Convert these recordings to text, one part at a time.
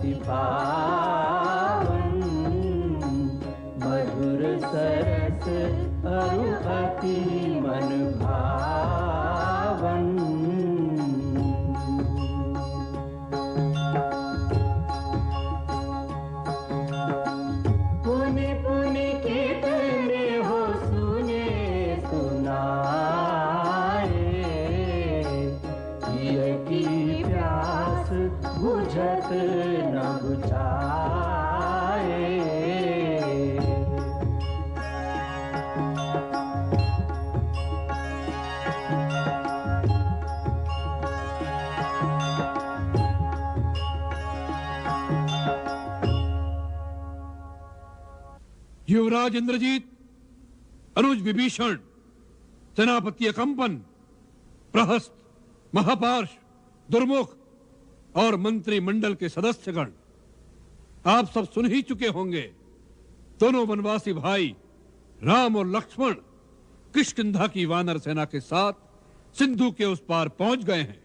अति पावन, मधुर सरस अरु अति मन भावन। पुनि पुनि कितने हो सुने सुनाए, ये की प्यास बुझत न बुझाए। युवराज इंद्रजीत, अनुज विभीषण, सेनापति अकंपन, प्रहस्त, महापार्श, दुर्मुख और मंत्रिमंडल के सदस्यगण, आप सब सुन ही चुके होंगे। दोनों वनवासी भाई राम और लक्ष्मण किष्किंधा की वानर सेना के साथ सिंधु के उस पार पहुंच गए हैं।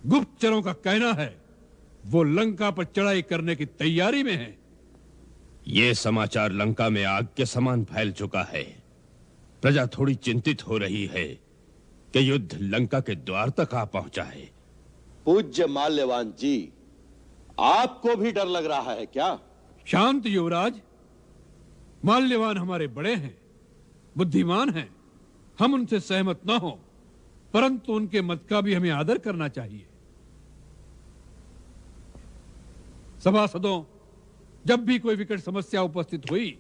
गुप्तचरों का कहना है वो लंका पर चढ़ाई करने की तैयारी में है। ये समाचार लंका में आग के समान फैल चुका है। प्रजा थोड़ी चिंतित हो रही है कि युद्ध लंका के द्वार तक आ पहुंचा है। पूज्य माल्यवान जी, आपको भी डर लग रहा है क्या? शांत युवराज, माल्यवान हमारे बड़े हैं, बुद्धिमान हैं। हम उनसे सहमत न हो, परंतु उनके मत का भी हमें आदर करना चाहिए। सभासदों, जब भी कोई विकट समस्या उपस्थित हुई,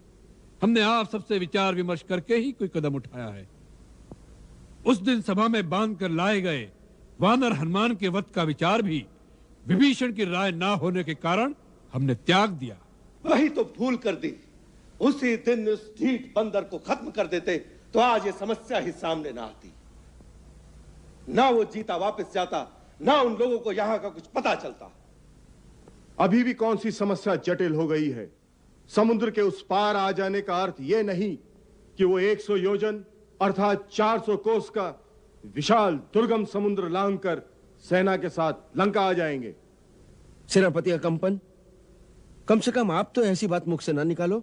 हमने आप सबसे विचार विमर्श करके ही कोई कदम उठाया है। उस दिन सभा में बांध कर लाए गए वानर हनुमान के वध का विचार भी विभीषण की राय ना होने के कारण हमने त्याग दिया। वही तो भूल कर दी। उसी दिन उस ढीठ बंदर को खत्म कर देते तो आज ये समस्या ही सामने ना आती। ना वो जीता वापस जाता, ना उन लोगों को यहां का कुछ पता चलता। अभी भी कौन सी समस्या जटिल हो गई है? समुद्र के उस पार आ जाने का अर्थ यह नहीं कि वो 100 योजन अर्थात 400 कोस का विशाल दुर्गम समुद्र लांघकर सेना के साथ लंका आ जाएंगे। सेनापति अकंपन, कम से कम आप तो ऐसी बात मुख से ना निकालो।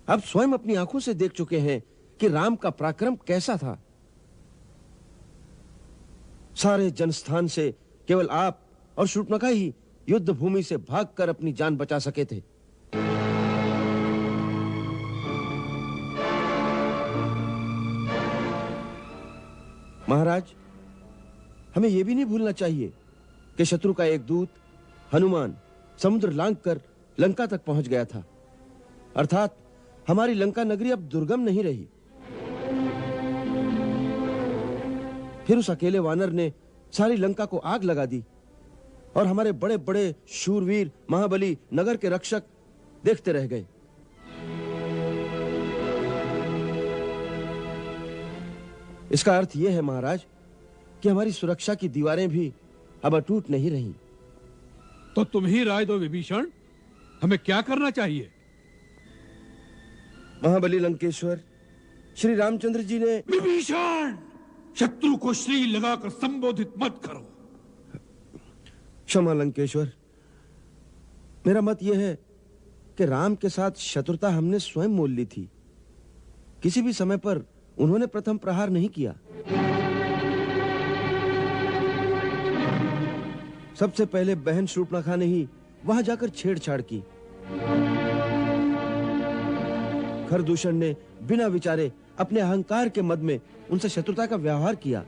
आप स्वयं अपनी आंखों से देख चुके हैं कि राम का पराक्रम कैसा था। सारे जनस्थान से केवल आप और शूर्पणखा ही युद्ध भूमि से भागकर अपनी जान बचा सके थे। महाराज, हमें यह भी नहीं भूलना चाहिए कि शत्रु का एक दूत हनुमान समुद्र लांघकर लंका तक पहुंच गया था। अर्थात हमारी लंका नगरी अब दुर्गम नहीं रही। फिर उस अकेले वानर ने सारी लंका को आग लगा दी और हमारे बड़े बड़े शूरवीर महाबली नगर के रक्षक देखते रह गए। इसका अर्थ यह है महाराज कि हमारी सुरक्षा की दीवारें भी अब अटूट नहीं रहीं। तो तुम ही राय दो विभीषण, हमें क्या करना चाहिए? महाबली लंकेश्वर, श्री रामचंद्र जी ने। विभीषण, शत्रु को श्री लगाकर संबोधित मत करो। क्षमा लंकेश्वर, मेरा मत यह है कि राम के साथ शत्रुता हमने स्वयं मोल ली थी। किसी भी समय पर उन्होंने प्रथम प्रहार नहीं किया। सबसे पहले बहन शूर्पणखा ने ही वहां जाकर छेड़छाड़ की। खरदूषण ने बिना विचारे अपने अहंकार के मद में उनसे शत्रुता का व्यवहार किया।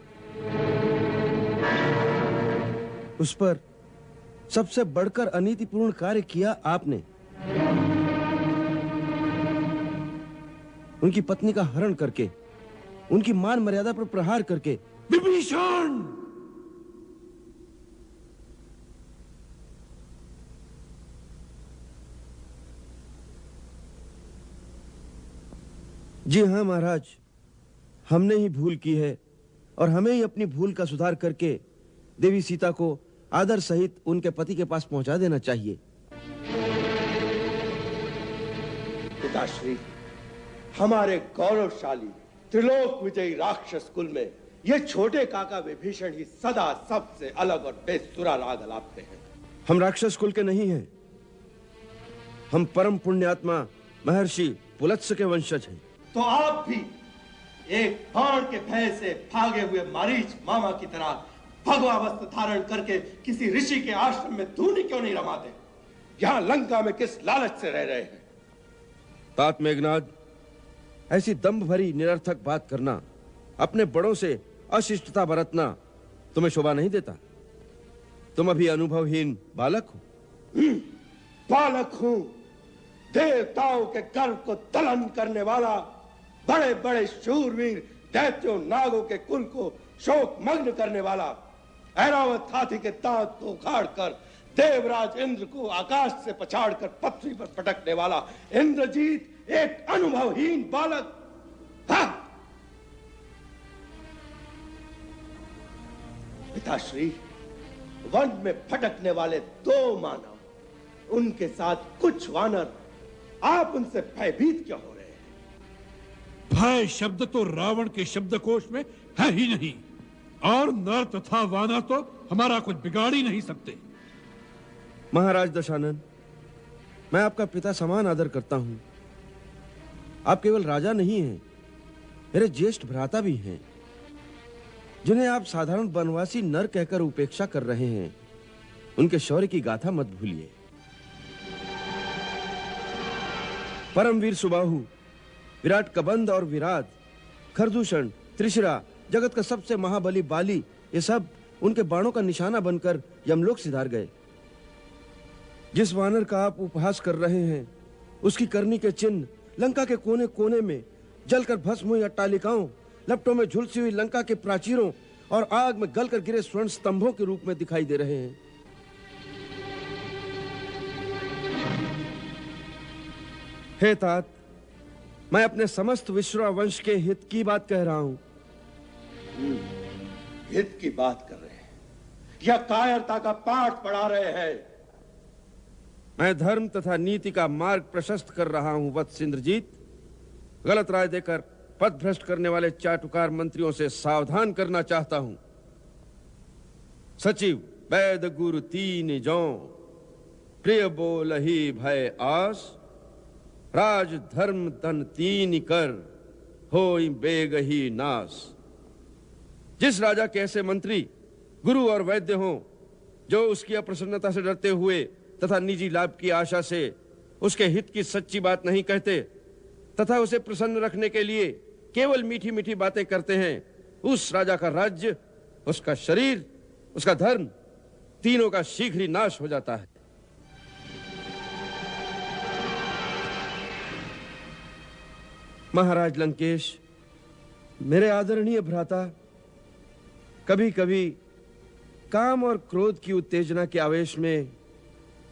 उस पर सबसे बढ़कर अनीतिपूर्ण कार्य किया आपने। उनकी पत्नी का हरण करके, उनकी मान मर्यादा पर प्रहार करके। विभीषण, जी हां महाराज, हमने ही भूल की है और हमें ही अपनी भूल का सुधार करके देवी सीता को आदर सहित उनके पति के पास पहुंचा देना चाहिए। पिताश्री, हमारे गौरवशाली त्रिलोक विजयी राक्षस कुल में ये छोटे काका विभीषण ही सदा सबसे अलग और बेसुरा राग अलापते हैं। हम राक्षस कुल के नहीं हैं। हम परम पुण्यात्मा महर्षि पुलत्स्य के वंशज हैं। तो आप भी एक बाण के भय से भागे हुए मारीच मामा की तरह भगवा वस्त्र धारण करके किसी ऋषि के आश्रम में धूनी क्यों नहीं रमाते? यहां लंका में किस लालच से रह रहे हैं? तात मेघनाद, ऐसी दंभ भरी निरर्थक बात करना, अपने बड़ों से अशिष्टता बरतना तुम्हें शोभा नहीं देता। तुम अभी अनुभवहीन बालक हो। बालक हूं, देवताओं के गर्व को दलन करने वाला, बड़े बड़े शूरवीर दैत्यों नागों के कुल को शोक मग्न करने वाला, ऐरावत हाथी के दांत को उखाड़कर देवराज इंद्र को आकाश से पछाड़कर पृथ्वी पर पटकने वाला इंद्रजीत एक अनुभवहीन बालक। हाँ? पिताश्री, वन में भटकने वाले 2 मानव, उनके साथ कुछ वानर, आप उनसे भयभीत क्यों हो रहे हैं? भय शब्द तो रावण के शब्दकोश में है ही नहीं, और नर तथा वानर तो हमारा कुछ बिगाड़ ही नहीं सकते। महाराज दशानन, मैं आपका पिता समान आदर करता हूं। आप केवल राजा नहीं हैं, मेरे ज्येष्ठ भ्राता भी हैं, जिन्हें आप साधारण वनवासी नर कहकर उपेक्षा कर रहे हैं। उनके शौर्य की गाथा मत भूलिए। परमवीर सुबाहु, विराट कबंध और विराट, खरदूषण, त्रिशिरा, जगत का सबसे महाबली बाली, ये सब उनके बाणों का निशाना बनकर यमलोक सिधार गए। जिस वानर का आप उपहास कर रहे हैं, उसकी करनी के चिन्ह लंका के कोने कोने में जलकर भस्म हुई अट्टालिकाओं, लपटों में झुलसी हुई लंका के प्राचीरों और आग में गलकर गिरे स्वर्ण स्तंभों के रूप में दिखाई दे रहे हैं। हे तात, मैं अपने समस्त विश्वा वंश के हित की बात कह रहा हूं। हित की बात कर रहे हैं या कायरता का पाठ पढ़ा रहे हैं? मैं धर्म तथा नीति का मार्ग प्रशस्त कर रहा हूं वत्स इंद्रजीत। गलत राय देकर पद भ्रष्ट करने वाले चाटुकार मंत्रियों से सावधान करना चाहता हूं। सचिव वैद गुरु 3 जौ, प्रिय बोल ही भय आस, राज धर्म तन 3 कर, होई बेग ही नाश। जिस राजा के ऐसे मंत्री गुरु और वैद्य हों, जो उसकी अप्रसन्नता से डरते हुए तथा निजी लाभ की आशा से उसके हित की सच्ची बात नहीं कहते तथा उसे प्रसन्न रखने के लिए केवल मीठी मीठी बातें करते हैं, उस राजा का राज्य, उसका शरीर, उसका धर्म, तीनों का शीघ्र ही नाश हो जाता है। महाराज लंकेश, मेरे आदरणीय भ्राता, कभी कभी काम और क्रोध की उत्तेजना के आवेश में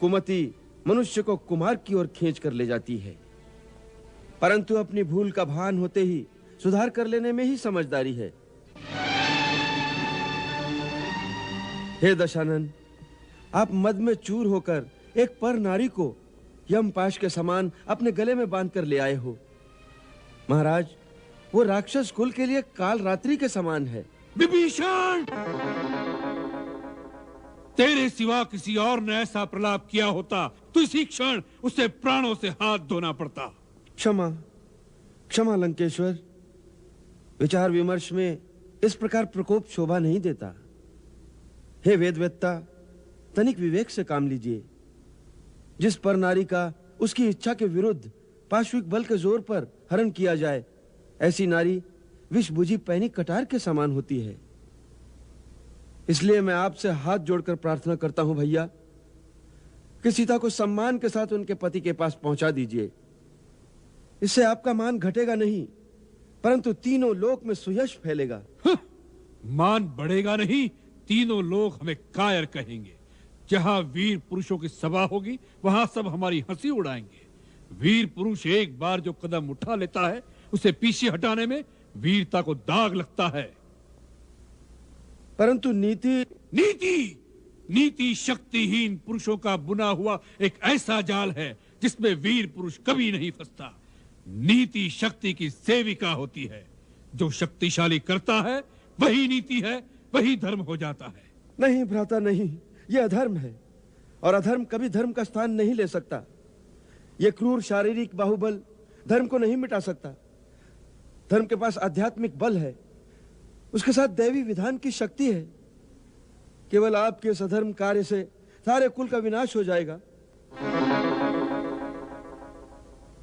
कुमति मनुष्य को कुमार्ग की ओर खींच कर ले जाती है, परंतु अपनी भूल का भान होते ही सुधार कर लेने में ही समझदारी है। हे दशानन, आप मद में चूर होकर एक पर नारी को यमपाश के समान अपने गले में बांध कर ले आए हो। महाराज, वो राक्षस कुल के लिए काल रात्रि के समान है। विभीषण, तेरे सिवा किसी और ने ऐसा प्रलाप किया होता तो इसी क्षण उसे प्राणों से हाथ धोना पड़ता। क्षमा क्षमा लंकेश्वर, विचार विमर्श में इस प्रकार प्रकोप शोभा नहीं देता। हे वेदवेत्ता, तनिक विवेक से काम लीजिए। जिस पर नारी का उसकी इच्छा के विरुद्ध पाश्विक बल के जोर पर हरण किया जाए, ऐसी नारी विष बुझी पैनी कटार के समान होती है। इसलिए मैं आपसे हाथ जोड़कर प्रार्थना करता हूं भैया कि सीता को सम्मान के साथ उनके पति के पास पहुंचा दीजिए। इससे आपका मान घटेगा नहीं, परंतु तीनों लोक में सुयश फैलेगा। मान बढ़ेगा नहीं, तीनों लोग हमें कायर कहेंगे। जहां वीर पुरुषों की सभा होगी, वहां सब हमारी हंसी उड़ाएंगे। वीर पुरुष एक बार जो कदम उठा लेता है, उसे पीछे हटाने में वीरता को दाग लगता है। परंतु नीति शक्तिहीन पुरुषों का बुना हुआ एक ऐसा जाल है जिसमें वीर पुरुष कभी नहीं फंसता। नीति शक्ति की सेविका होती है। जो शक्तिशाली करता है वही नीति है, वही धर्म हो जाता है। नहीं भ्राता, नहीं, यह अधर्म है। और अधर्म कभी धर्म का स्थान नहीं ले सकता। यह क्रूर शारीरिक बाहुबल धर्म को नहीं मिटा सकता। धर्म के पास आध्यात्मिक बल है, उसके साथ दैवी विधान की शक्ति है। केवल आपके इस अधर्म कार्य से सारे कुल का विनाश हो जाएगा।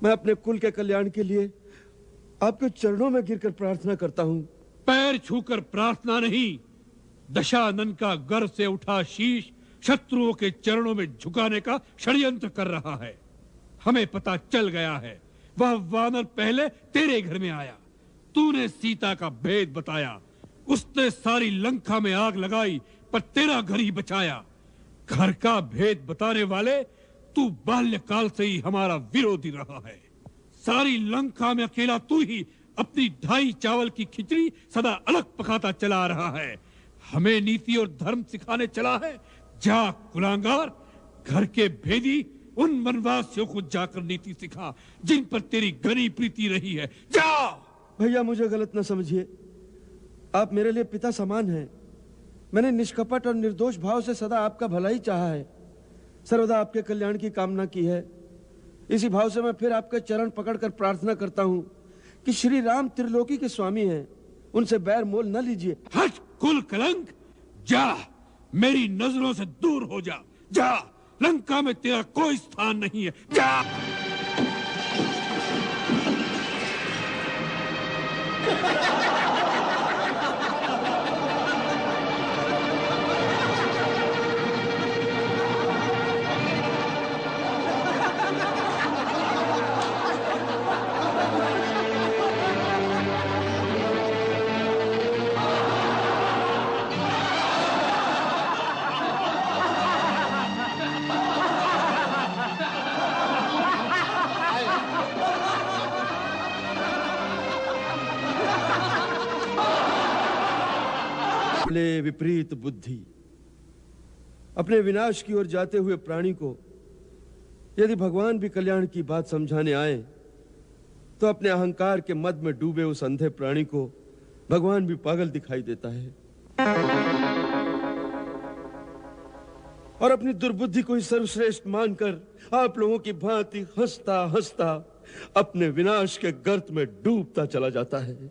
मैं अपने कुल के कल्याण के लिए आपके चरणों में गिरकर प्रार्थना करता हूं। पैर छूकर प्रार्थना नहीं, दशानन का गर्व से उठा शीश शत्रुओं के चरणों में झुकाने का षड्यंत्र कर रहा है। हमें पता चल गया है, वह वानर पहले तेरे घर में आया, तूने सीता का भेद बताया, उसने सारी लंका में आग लगाई पर तेरा घर ही बचाया। घर का भेद बताने वाले तू बाल्यकाल से ही हमारा विरोधी रहा है। सारी लंका में अकेला तू ही अपनी 2.5 चावल की खिचड़ी सदा अलग पकाता चला रहा है। हमें नीति और धर्म सिखाने चला है। जा कुलांगार, घर के भेदी उन वनवासियों को जाकर नीति सिखा जिन पर तेरी घनी प्रीति रही है। जा। भैया मुझे गलत न समझिए, आप मेरे लिए पिता समान हैं। मैंने निष्कपट और निर्दोष भाव से सदा आपका भला ही चाहा है, सर्वदा आपके कल्याण की कामना की है। इसी भाव से मैं फिर आपके चरण पकड़कर प्रार्थना करता हूं कि श्री राम त्रिलोकी के स्वामी हैं, उनसे बैर मोल न लीजिए। हट कुल कलंक, जा, मेरी नजरों से दूर हो जा। जा, लंका में तेरा कोई स्थान नहीं है। जा। विपरीत बुद्धि, अपने विनाश की ओर जाते हुए प्राणी को यदि भगवान भी कल्याण की बात समझाने आए तो अपने अहंकार के मद में डूबे उस अंधे प्राणी को भगवान भी पागल दिखाई देता है और अपनी दुर्बुद्धि को ही सर्वश्रेष्ठ मानकर आप लोगों की भांति हंसता हंसता अपने विनाश के गर्त में डूबता चला जाता है।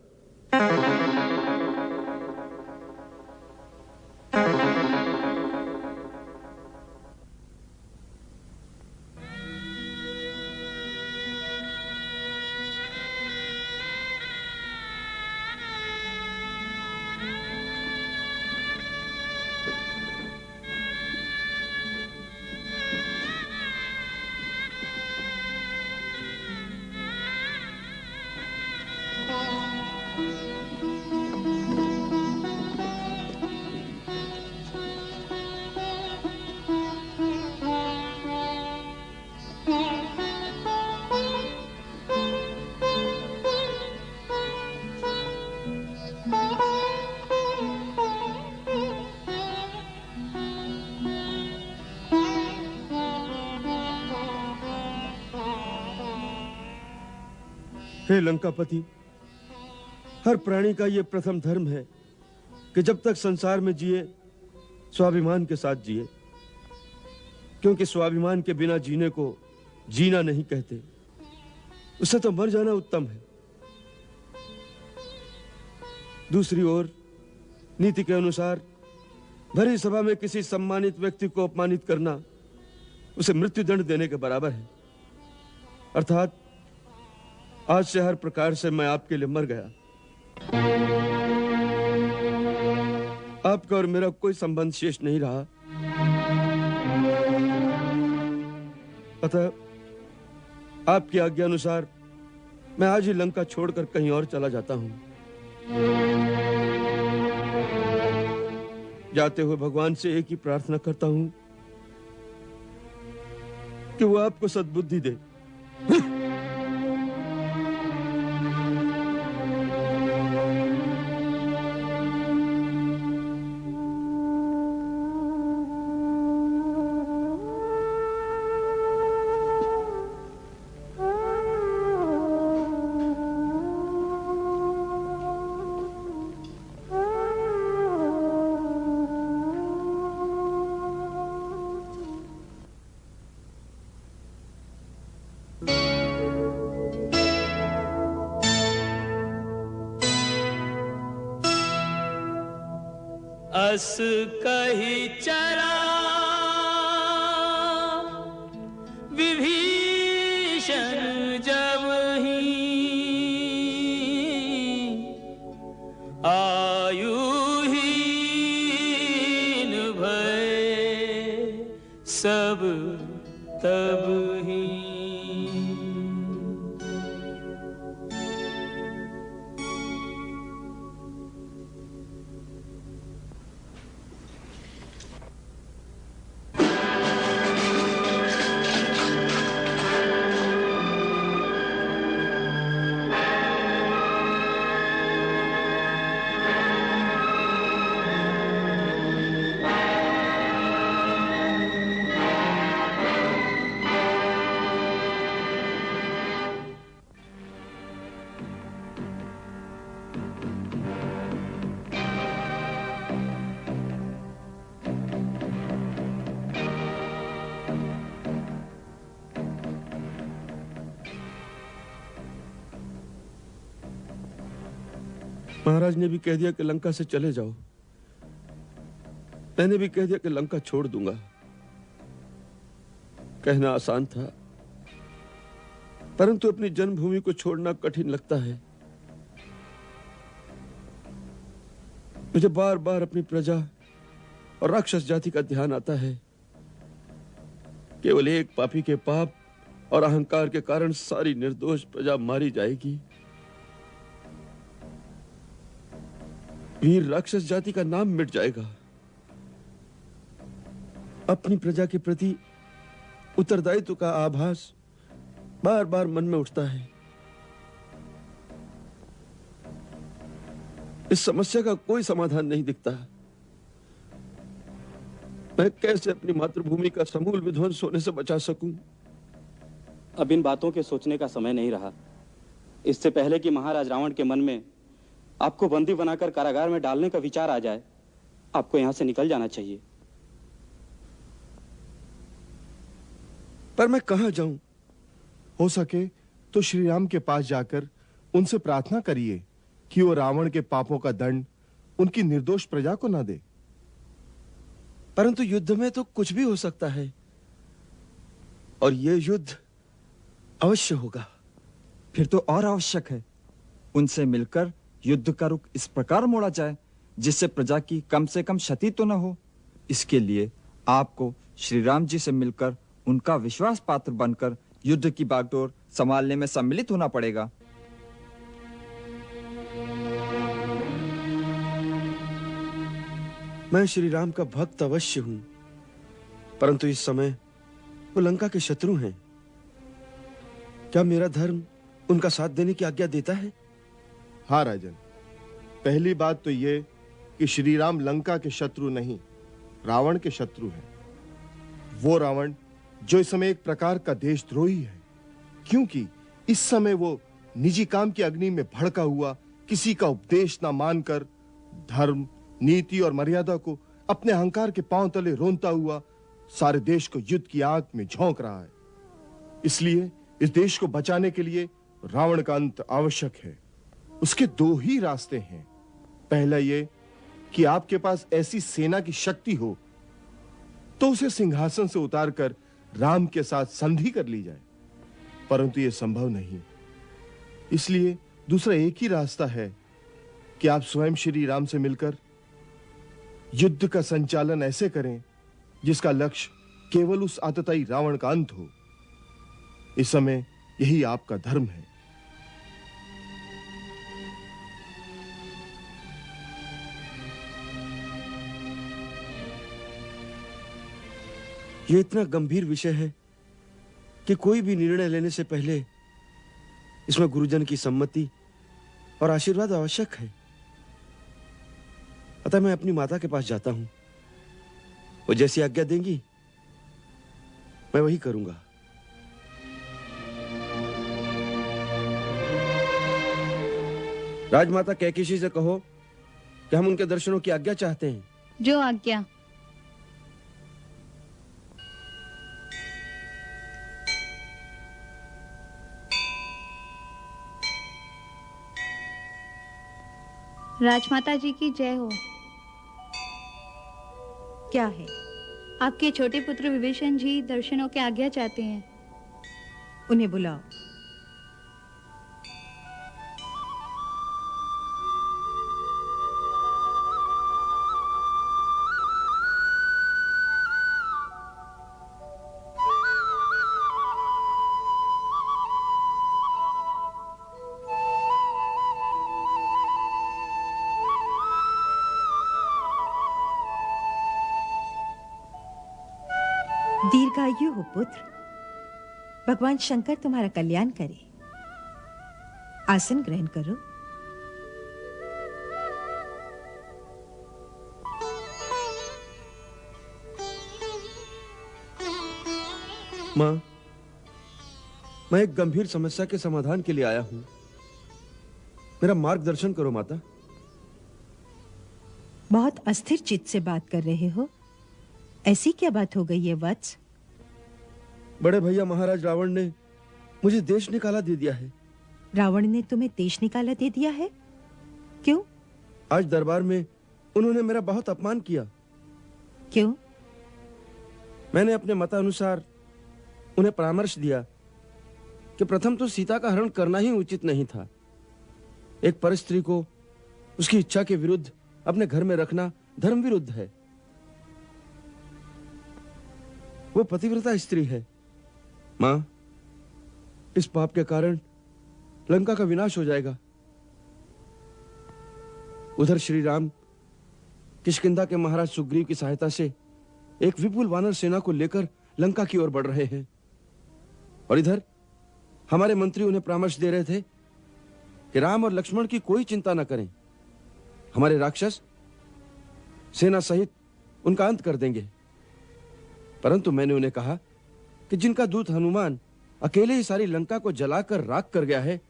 हे लंकापति, हर प्राणी का यह प्रथम धर्म है कि जब तक संसार में जिए स्वाभिमान के साथ जिए, क्योंकि स्वाभिमान के बिना जीने को जीना नहीं कहते, उससे तो मर जाना उत्तम है। दूसरी ओर नीति के अनुसार भरी सभा में किसी सम्मानित व्यक्ति को अपमानित करना उसे मृत्युदंड देने के बराबर है। अर्थात आज से हर प्रकार से मैं आपके लिए मर गया। आपका और मेरा कोई संबंध शेष नहीं रहा। अतः आपकी आज्ञा अनुसार मैं आज ही लंका छोड़कर कहीं और चला जाता हूं। जाते हुए भगवान से एक ही प्रार्थना करता हूं कि वो आपको सद्बुद्धि दे। हंस कही चला विभीषण जब ही आयुहीन भय सब तब ही। महाराज ने भी कह दिया कि लंका से चले जाओ। मैंने भी कह दिया कि लंका छोड़ दूंगा। कहना आसान था, परंतु अपनी जन्मभूमि को छोड़ना कठिन लगता है। मुझे बार बार अपनी प्रजा और राक्षस जाति का ध्यान आता है। केवल एक पापी के पाप और अहंकार के कारण सारी निर्दोष प्रजा मारी जाएगी। वीर राक्षस जाति का नाम मिट जाएगा। अपनी प्रजा के प्रति उत्तरदायित्व का आभास बार बार मन में उठता है। इस समस्या का कोई समाधान नहीं दिखता। मैं कैसे अपनी मातृभूमि का समूल विध्वंस होने से बचा सकूं? अब इन बातों के सोचने का समय नहीं रहा। इससे पहले कि महाराज रावण के मन में आपको बंदी बनाकर कारागार में डालने का विचार आ जाए, आपको यहां से निकल जाना चाहिए। पर मैं कहां जाऊं? हो सके तो श्री राम के पास जाकर उनसे प्रार्थना करिए कि वो रावण के पापों का दंड उनकी निर्दोष प्रजा को ना दे। परंतु युद्ध में तो कुछ भी हो सकता है, और यह युद्ध अवश्य होगा। फिर तो और आवश्यक है उनसे मिलकर युद्ध का रुख इस प्रकार मोड़ा जाए जिससे प्रजा की कम से कम क्षति तो न हो। इसके लिए आपको श्री राम जी से मिलकर उनका विश्वास पात्र बनकर युद्ध की बागडोर संभालने में सम्मिलित होना पड़ेगा। मैं श्री राम का भक्त अवश्य हूं, परंतु इस समय वो लंका के शत्रु हैं। क्या मेरा धर्म उनका साथ देने की आज्ञा देता है? हाँ राजन, पहली बात तो ये कि श्री राम लंका के शत्रु नहीं, रावण के शत्रु हैं। वो रावण जो इस समय एक प्रकार का देशद्रोही है, क्योंकि इस समय वो निजी काम की अग्नि में भड़का हुआ किसी का उपदेश ना मानकर धर्म, नीति और मर्यादा को अपने अहंकार के पांव तले रोनता हुआ सारे देश को युद्ध की आग में झोंक रहा है। इसलिए इस देश को बचाने के लिए रावण का अंत आवश्यक है। उसके दो ही रास्ते हैं। पहला ये कि आपके पास ऐसी सेना की शक्ति हो तो उसे सिंहासन से उतारकर राम के साथ संधि कर ली जाए, परंतु यह संभव नहीं। इसलिए दूसरा एक ही रास्ता है कि आप स्वयं श्री राम से मिलकर युद्ध का संचालन ऐसे करें जिसका लक्ष्य केवल उस आतताई रावण का अंत हो। इस समय यही आपका धर्म है। यह इतना गंभीर विषय है कि कोई भी निर्णय लेने से पहले इसमें गुरुजन की सम्मति और आशीर्वाद आवश्यक है। अतः मैं अपनी माता के पास जाता हूं। वो जैसी आज्ञा देंगी मैं वही करूंगा। राजमाता कैकेयी से कहो कि हम उनके दर्शनों की आज्ञा चाहते हैं। जो आज्ञा। राजमाता जी की जय हो। क्या है? आपके छोटे पुत्र विभीषण जी दर्शनों के आज्ञा चाहते हैं। उन्हें बुलाओ। दीर्घायु हो पुत्र। भगवान शंकर तुम्हारा कल्याण करे। आसन ग्रहण करो। मां, मैं एक गंभीर समस्या के समाधान के लिए आया हूं। मेरा मार्गदर्शन करो माता। बहुत अस्थिर चित्त से बात कर रहे हो। ऐसी क्या बात हो गई है वत्स? बड़े भैया महाराज रावण ने मुझे देश निकाला दे दिया है। रावण ने तुम्हें देश निकाला दे दिया है? क्यों? आज दरबार में उन्होंने मेरा बहुत अपमान किया। क्यों? मैंने अपने मतानुसार उन्हें परामर्श दिया कि प्रथम तो सीता का हरण करना ही उचित नहीं था। एक परस्त्री को उसकी इच्छा के विरुद्ध अपने घर में रखना धर्म विरुद्ध है। वो पतिव्रता स्त्री है। मां, इस पाप के कारण लंका का विनाश हो जाएगा। उधर श्री राम किष्किंधा के महाराज सुग्रीव की सहायता से एक विपुल वानर सेना को लेकर लंका की ओर बढ़ रहे हैं, और इधर हमारे मंत्री उन्हें परामर्श दे रहे थे कि राम और लक्ष्मण की कोई चिंता न करें, हमारे राक्षस सेना सहित उनका अंत कर देंगे। परंतु मैंने उन्हें कहा कि जिनका दूत हनुमान अकेले ही सारी लंका को जलाकर राख कर गया है,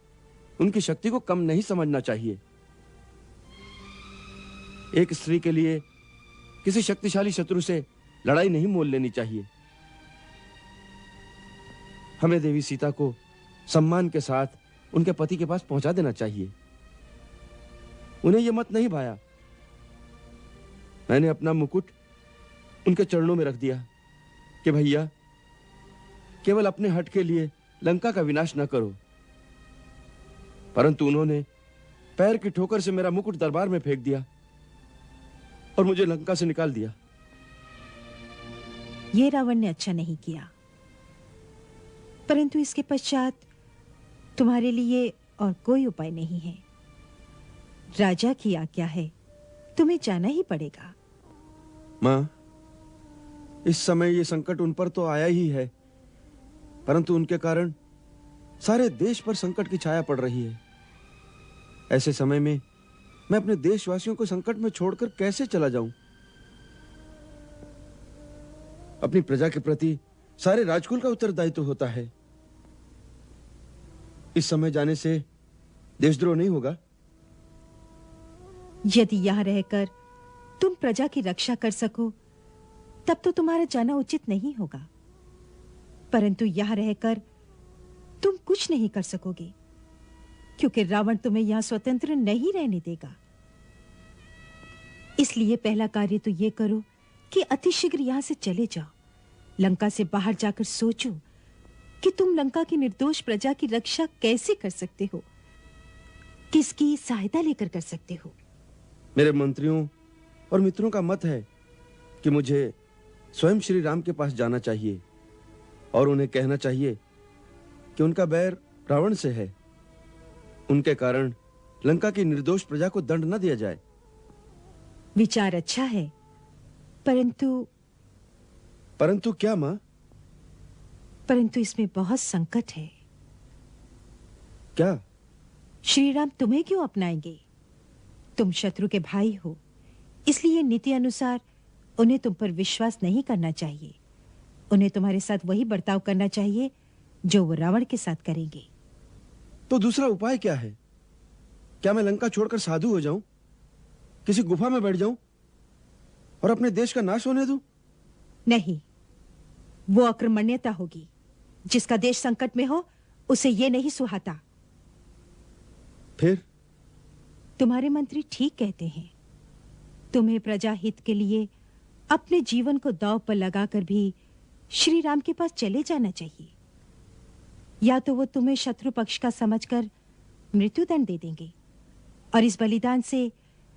उनकी शक्ति को कम नहीं समझना चाहिए। एक स्त्री के लिए किसी शक्तिशाली शत्रु से लड़ाई नहीं मोल लेनी चाहिए। हमें देवी सीता को सम्मान के साथ उनके पति के पास पहुंचा देना चाहिए। उन्हें यह मत नहीं भाया। मैंने अपना मुकुट उनके चरणों में रख दिया कि भैया, केवल अपने हट के लिए लंका का विनाश न करो। परंतु उन्होंने पैर की ठोकर से मेरा मुकुट दरबार में फेंक दिया और मुझे लंका से निकाल दिया। ये रावण ने अच्छा नहीं किया, परंतु इसके पश्चात तुम्हारे लिए और कोई उपाय नहीं है। राजा की आज्ञा है, तुम्हें जाना ही पड़ेगा। मां, इस समय ये संकट उन पर तो आया ही है, परंतु उनके कारण सारे देश पर संकट की छाया पड़ रही है। ऐसे समय में मैं अपने देशवासियों को संकट में छोड़कर कैसे चला जाऊं? अपनी प्रजा के प्रति सारे राजकुल का उत्तरदायित्व होता है। इस समय जाने से देशद्रोह नहीं होगा। यदि यहां रहकर तुम प्रजा की रक्षा कर सको तब तो तुम्हारा जाना उचित नहीं होगा, परंतु यहां रहकर तुम कुछ नहीं कर सकोगे, क्योंकि रावण तुम्हें यहां स्वतंत्र नहीं रहने देगा। इसलिए पहला कार्य तो यह करो कि अतिशीघ्र यहां से चले जाओ। लंका से बाहर जाकर सोचो कि तुम लंका की निर्दोष प्रजा की रक्षा कैसे कर सकते हो, किसकी सहायता लेकर कर सकते हो। मेरे मंत्रियों और मित्रों का मत है कि मुझे स्वयं श्री राम के पास जाना चाहिए और उन्हें कहना चाहिए कि उनका बैर रावण से है। उनके कारण लंका की निर्दोष प्रजा को दंड न दिया जाए। विचार अच्छा है, परंतु क्या मां? परंतु इसमें बहुत संकट है। क्या? श्री राम तुम्हें क्यों अपनाएंगे? तुम शत्रु के भाई हो, इसलिए नीति अनुसार उन्हें तुम पर विश्वास नहीं करना चाहिए। उन्हें तुम्हारे साथ वही बर्ताव करना चाहिए जो वो रावण के साथ करेंगे। तो दूसरा उपाय क्या है? क्या मैं लंका छोड़कर साधु हो जाऊं, किसी गुफा में बैठ जाऊं और अपने देश का नाश होने दूं? नहीं, वो अक्रमण्यता होगी। जिसका देश संकट में हो उसे ये नहीं सुहाता। फिर? तुम्हारे मंत्री ठीक कहते हैं। तुम्हें प्रजा हित के लिए अपने जीवन को दांव पर लगाकर भी श्री राम के पास चले जाना चाहिए। या तो वो तुम्हें शत्रु पक्ष का समझकर मृत्युदंड दे देंगे और इस बलिदान से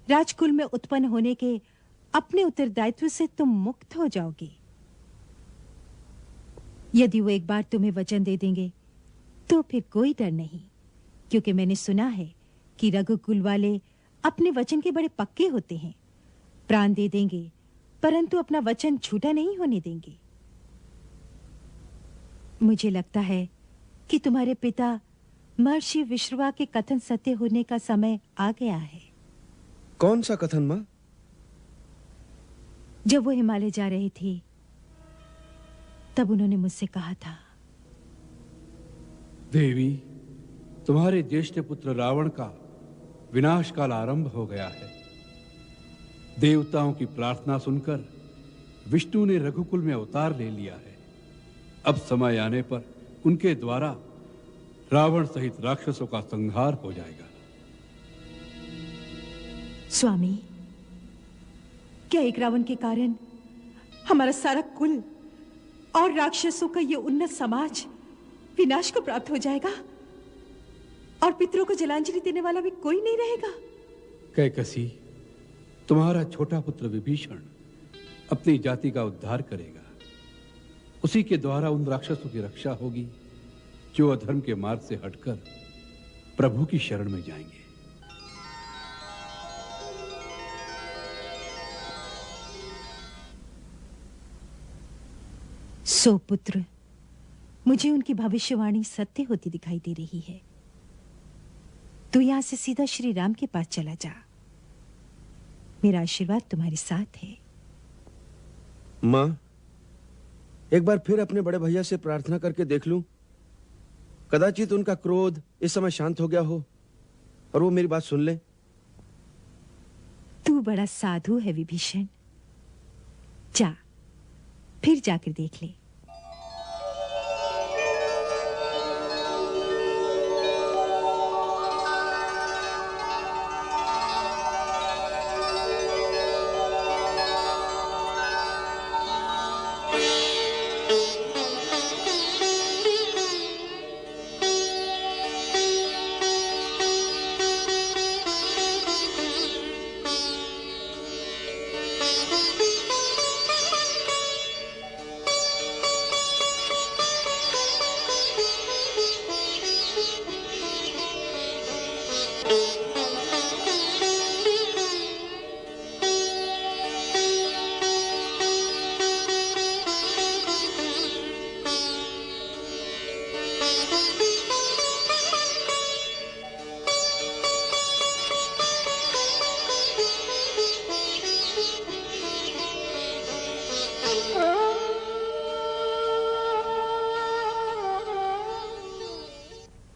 राजकुल में उत्पन्न होने के अपने उत्तरदायित्व से तुम मुक्त हो जाओगे। यदि वो एक बार तुम्हें वचन दे देंगे तो फिर कोई डर नहीं, क्योंकि मैंने सुना है कि रघुकुल वाले अपने वचन के बड़े पक्के होते हैं। प्राण दे देंगे परंतु अपना वचन झूठा नहीं होने देंगे। मुझे लगता है कि तुम्हारे पिता महर्षि विश्रवा के कथन सत्य होने का समय आ गया है। कौन सा कथन मां? जब वो हिमालय जा रहे थे तब उन्होंने मुझसे कहा था, देवी, तुम्हारे ज्येष्ठ पुत्र रावण का विनाश काल आरंभ हो गया है। देवताओं की प्रार्थना सुनकर विष्णु ने रघुकुल में अवतार ले लिया है। अब समय आने पर उनके द्वारा रावण सहित राक्षसों का संहार हो जाएगा। स्वामी, क्या एक रावण के कारण हमारा सारा कुल और राक्षसों का ये उन्नत समाज विनाश को प्राप्त हो जाएगा और पितरों को जलांजलि देने वाला भी कोई नहीं रहेगा? कैकसी, तुम्हारा छोटा पुत्र विभीषण अपनी जाति का उद्धार करेगा। उसी के द्वारा उन राक्षसों की रक्षा होगी जो अधर्म के मार्ग से हटकर प्रभु की शरण में जाएंगे। सो पुत्र, मुझे उनकी भविष्यवाणी सत्य होती दिखाई दे रही है। तू यहां से सीधा श्री राम के पास चला जा। मेरा आशीर्वाद तुम्हारे साथ है। मां, एक बार फिर अपने बड़े भैया से प्रार्थना करके देख लूं। कदाचित उनका क्रोध इस समय शांत हो गया हो और वो मेरी बात सुन ले। तू बड़ा साधु है विभीषण। जा, फिर जाकर देख ले।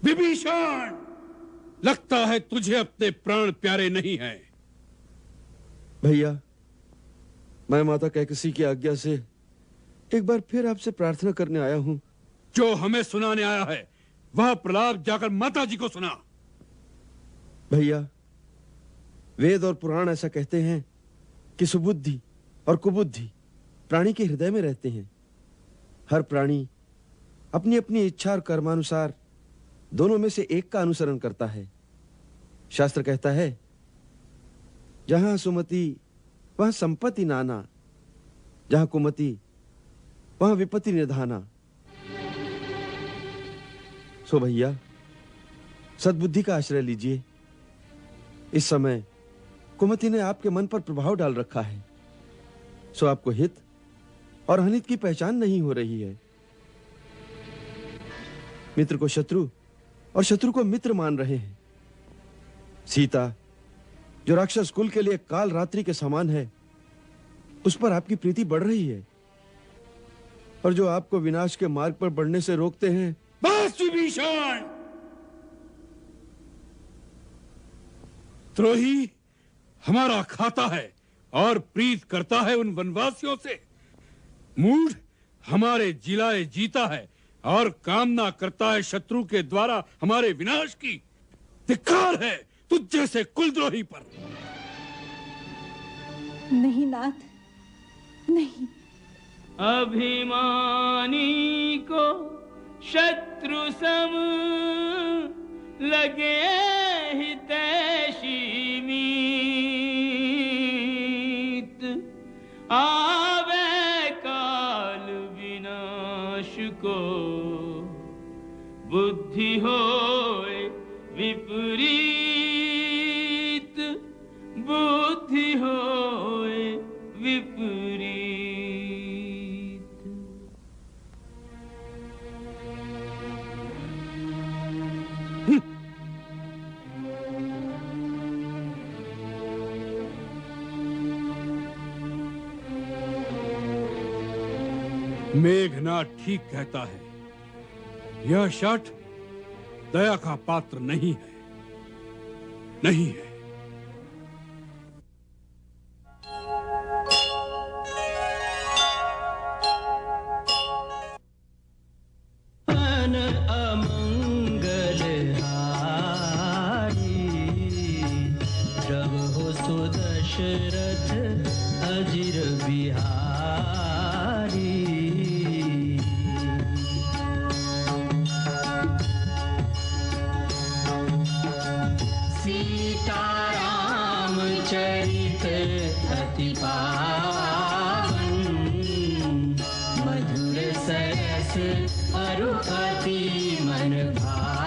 विभीषण, लगता है तुझे अपने प्राण प्यारे नहीं हैं। भैया, मैं माता कैकसी की आज्ञा से एक बार फिर आपसे प्रार्थना करने आया हूं। जो हमें सुनाने आया है वह प्रलाप जाकर माता जी को सुना। भैया, वेद और पुराण ऐसा कहते हैं कि सुबुद्धि और कुबुद्धि प्राणी के हृदय में रहते हैं। हर प्राणी अपनी अपनी इच्छा और कर्मानुसार दोनों में से एक का अनुसरण करता है। शास्त्र कहता है, जहां सुमति वहां संपत्ति नाना, जहां कुमति वहां विपत्ति निधाना। सो भैया, सद्बुद्धि का आश्रय लीजिए। इस समय कुमति ने आपके मन पर प्रभाव डाल रखा है, सो आपको हित और अहित की पहचान नहीं हो रही है। मित्र को शत्रु और शत्रु को मित्र मान रहे हैं। सीता, जो राक्षस कुल के लिए काल रात्रि के समान है, उस पर आपकी प्रीति बढ़ रही है, और जो आपको विनाश के मार्ग पर बढ़ने से रोकते हैं। बस विभीषण! द्रोही हमारा खाता है और प्रीत करता है उन वनवासियों से। मूढ़ हमारे जिलाए जीता है और कामना करता है शत्रु के द्वारा हमारे विनाश की। धिक्कार है तुझ जैसे कुलद्रोही पर। नहीं नाथ, नहीं। अभिमानी को शत्रु सम लगे हितैषी मीत, आवे काल विनाश को बुद्धि होए विपरीत, बुद्धि होए विपरीत। मेघनाद ठीक कहता है, यह शठ दया का पात्र नहीं है, नहीं है। अमंगल हारी, जब हो सुदशरथ अजिर बिहारी। सीताराम चरित अति पावन, मधुर सरस अरु अति मन भावन।